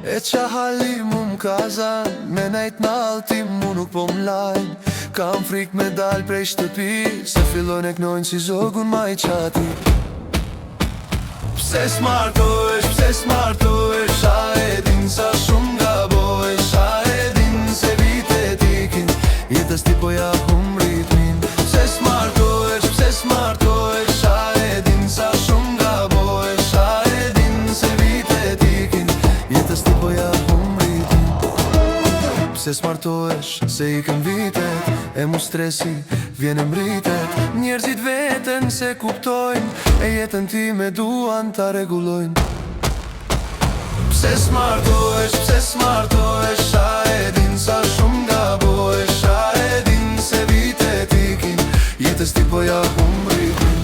E qa hali mu m'kazan, me nejt nalti mu nuk po m'lajn. Kam frik me dal prej shtëpi, se fillon e knojnë si zogun ma i qati. Pse s'martohesh, a e din sa shumë gabohesh, a e din se vitet ikin, jetës ti po ja hum ritmin. Pse s'martohesh, a e din sa shumë gabohesh, a e din se vitet ikin, jetës ti po ja hum ritmin. Pse s'martohesh, se ikën vitet, e mu stresi, vjen e mritet. Njerëzit veten se kuptojnë, e jetën ti me duan ta regulojnë. Pse s'martohesh, a e din sa shumë gabohesh, a e din se vitet ikin, jetës ti po ja hum ritmin.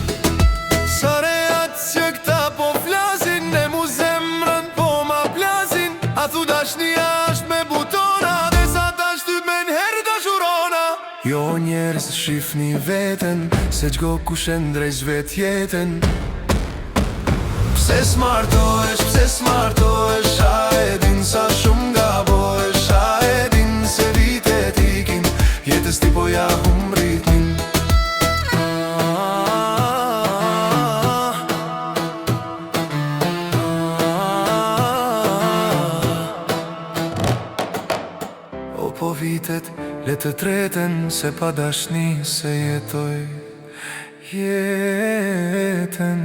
Sa reat që këta po flasin, e mu zemrën po ma plasin. A thu dashnia është me butona, dhe sa ta shtyp me nherë dashurona. Jo njerëz shifni veten, se gjgo kush e ndrejsh vet jetën. Pse s'martohesh, a e din sa shumë gabohesh, a e din se vitet ikin, jetës ti po ja hum ritmin. O po vitet, le të treten, se pa dashni se jetoj jetën.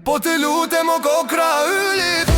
Po të lutem o kokra ylit,